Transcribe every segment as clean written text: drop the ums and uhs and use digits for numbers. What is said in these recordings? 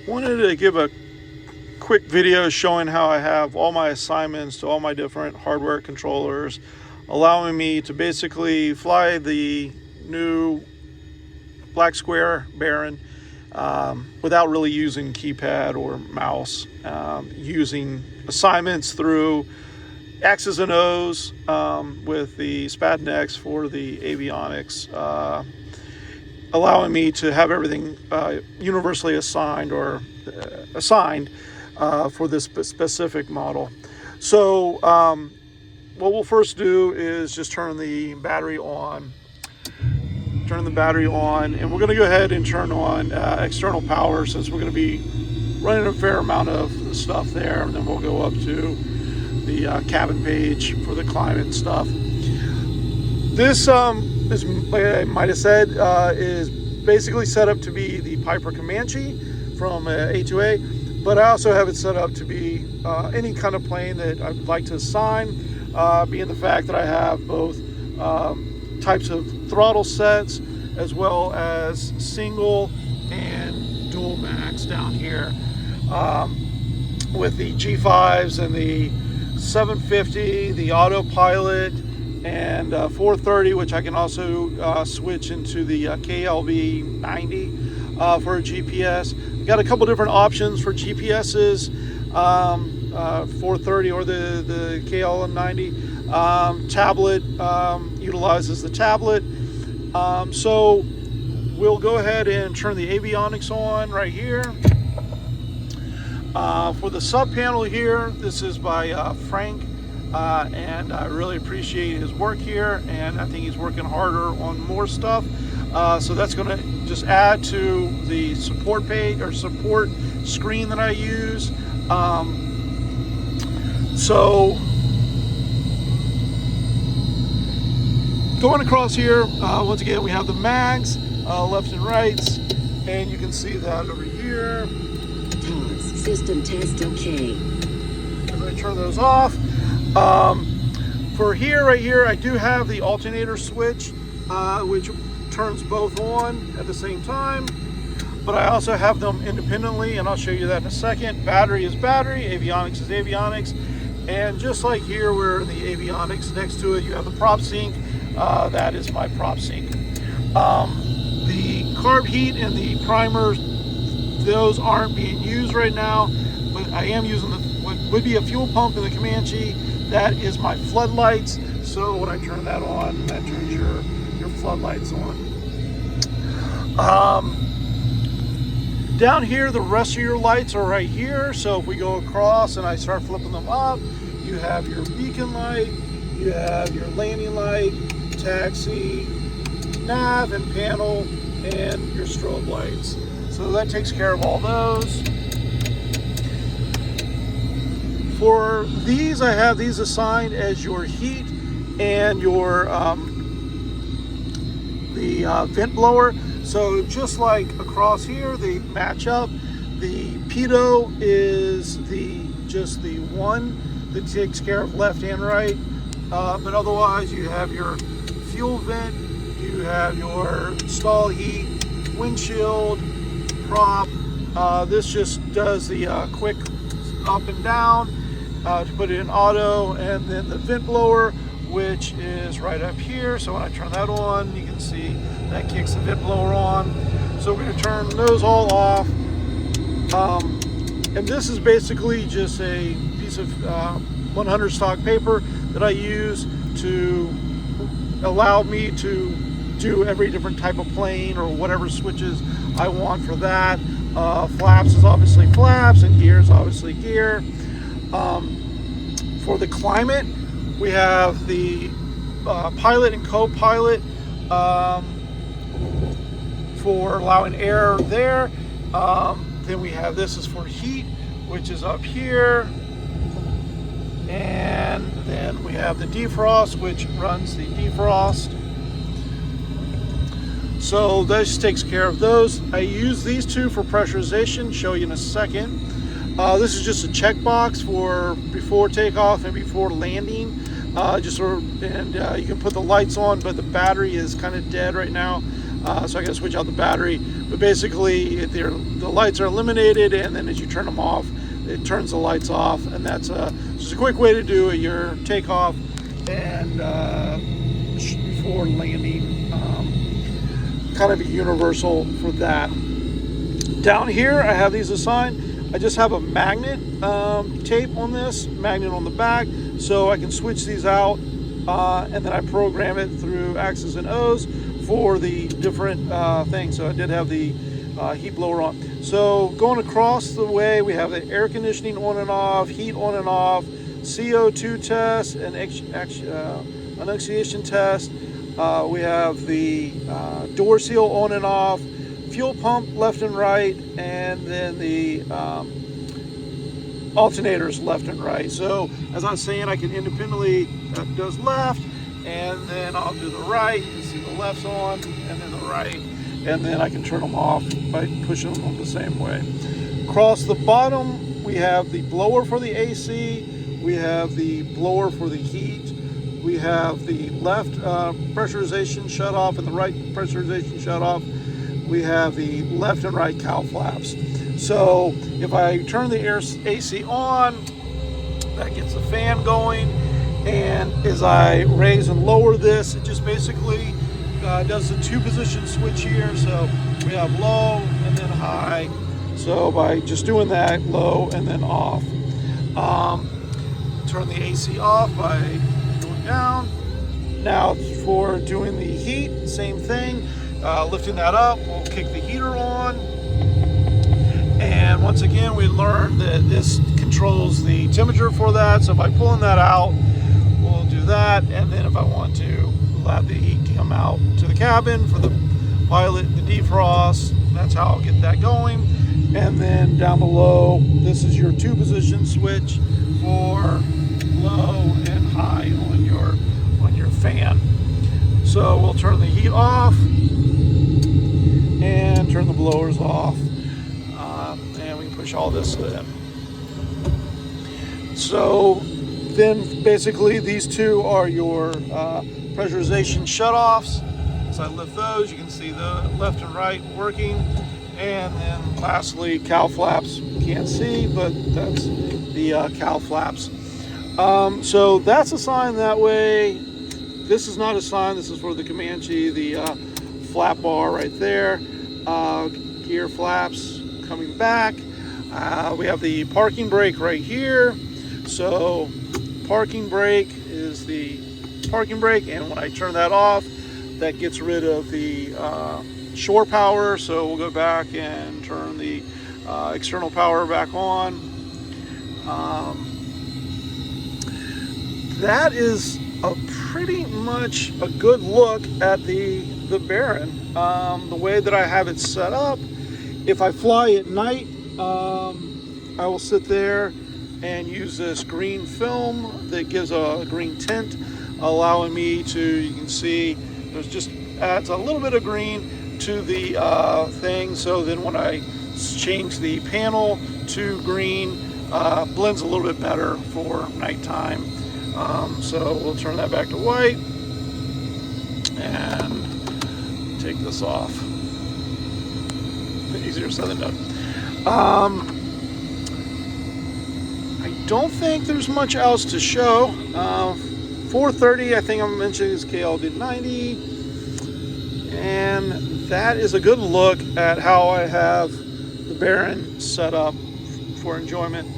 Wanted to give a quick video showing how I have all my assignments to all my different hardware controllers, allowing me to basically fly the new black square Baron without really using keypad or mouse, using assignments through X's and O's with the Spadon X for the avionics, allowing me to have everything universally assigned or assigned for this specific model. So what we'll first do is just turn the battery on, and we're going to go ahead and turn on external power, since we're going to be running a fair amount of stuff there, and then we'll go up to the cabin page for the climate stuff. This is, like I might have said, is basically set up to be the Piper Comanche from A2A, but I also have it set up to be any kind of plane that I would like to assign, being the fact that I have both types of throttle sets as well as single and dual max down here, with the G5s and the 750, the autopilot, and 430, which I can also switch into the KLB 90 for a GPS. I've got a couple different options for GPSs, 430 or the KLM 90. Tablet utilizes the tablet. So we'll go ahead and turn the avionics on right here. For the sub panel here, this is by Frank, and I really appreciate his work here, and I think he's working harder on more stuff. So that's going to just add to the support page or support screen that I use. So going across here, once again, we have the mags, left and rights, and you can see that over here. System test okay. As I turn those off, for here, right here, I do have the alternator switch, which turns both on at the same time, but I also have them independently, and I'll show you that in a second. Battery is battery, avionics is avionics, and just like here where the avionics next to it, you have the prop sync. That is my prop sync. The carb heat and the primers, those aren't being used right now, but I am using what would be a fuel pump in the Comanche. That is my floodlights. So when I turn that on, that turns your floodlights on. Down here, the rest of your lights are right here. So if we go across and I start flipping them up, you have your beacon light, you have your landing light, taxi, nav and panel, and your strobe lights. So that takes care of all those. For these, I have these assigned as your heat and your the vent blower. So just like across here, they match up. The pitot is just the one that takes care of left and right. But otherwise, you have your fuel vent, you have your stall heat, windshield, prop. This just does the quick up and down to put it in auto, and then the vent blower, which is right up here. So when I turn that on, you can see that kicks the vent blower on. So we're going to turn those all off. And this is basically just a piece of 100 stock paper that I use to allow me to do every different type of plane or whatever switches I want for that. Flaps is obviously flaps, and gear is obviously gear. For the climate, we have the pilot and co-pilot for allowing air there. Then we have this is for heat, which is up here. And then we have the defrost, which runs the defrost. So this takes care of those. I use these two for pressurization, show you in a second. This is just a checkbox for before takeoff and before landing. You can put the lights on, but the battery is kind of dead right now. so I got to switch out the battery. But basically, the lights are eliminated, and then as you turn them off, it turns the lights off, and that's just a quick way to do your takeoff and before landing. Kind of a universal for that. Down here, I have these assigned. I just have a magnet tape on this, magnet on the back, so I can switch these out, and then I program it through X's and O's for the different things. So I did have the heat blower on. So going across the way, we have the air conditioning on and off, heat on and off, CO2 test, and annunciation test. We have the door seal on and off, fuel pump left and right, and then the alternators left and right. So as I was saying, I can independently, that does left, and then I'll do the right. You can see the left's on, and then the right, and then I can turn them off by pushing them the same way. Across the bottom, we have the blower for the AC, we have the blower for the heat, we have the left pressurization shut off and the right pressurization shut off. We have the left and right cowl flaps. So if I turn the AC on, that gets the fan going, and as I raise and lower this, it just basically does the 2-position switch here. So we have low and then high. So by just doing that, low and then off. Turn the AC off by going down. Now for doing the heat, same thing. Lifting that up, we'll kick the heater on. And once again, we learned that this controls the temperature for that. So by pulling that out, we'll do that. And then if I want to let the heat come out to the cabin for the pilot, the defrost, that's how I'll get that going. And then down below, this is your 2-position switch for low and high on your fan. So we'll turn the heat off and turn the blowers off, and we can push all this in. So then basically these two are your pressurization shutoffs. So I lift those, you can see the left and right working. And then lastly, cowl flaps. You can't see, but that's the cowl flaps. So that's assigned that way. This is not assigned. This is for the Comanche, the flap bar right there. Gear flaps coming back. We have the parking brake right here. So parking brake is the parking brake, and when I turn that off, that gets rid of the shore power. So we'll go back and turn the external power back on. That is a pretty much a good look at the Baron. The way that I have it set up, if I fly at night, I will sit there and use this green film that gives a green tint, allowing me to, you can see, there's just adds a little bit of green to the thing. So then when I change the panel to green, blends a little bit better for nighttime. So we'll turn that back to white and take this off. Easier said than done. I don't think there's much else to show. 430, I think I'm mentioning, is KLD 90. And that is a good look at how I have the Baron set up for enjoyment.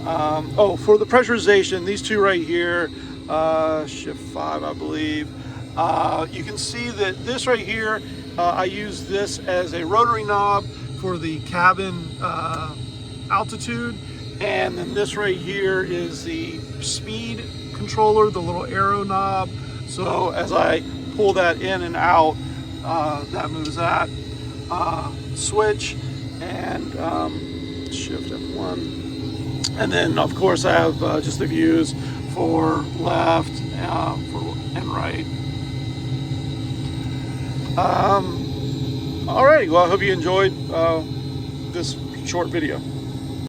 For the pressurization, these two right here, shift 5, I believe. You can see that this right here, I use this as a rotary knob for the cabin altitude. And then this right here is the speed controller, the little arrow knob. So as I pull that in and out, that moves that switch, and shift F1. And then of course I have just the views for left and right. Alrighty, well, I hope you enjoyed this short video.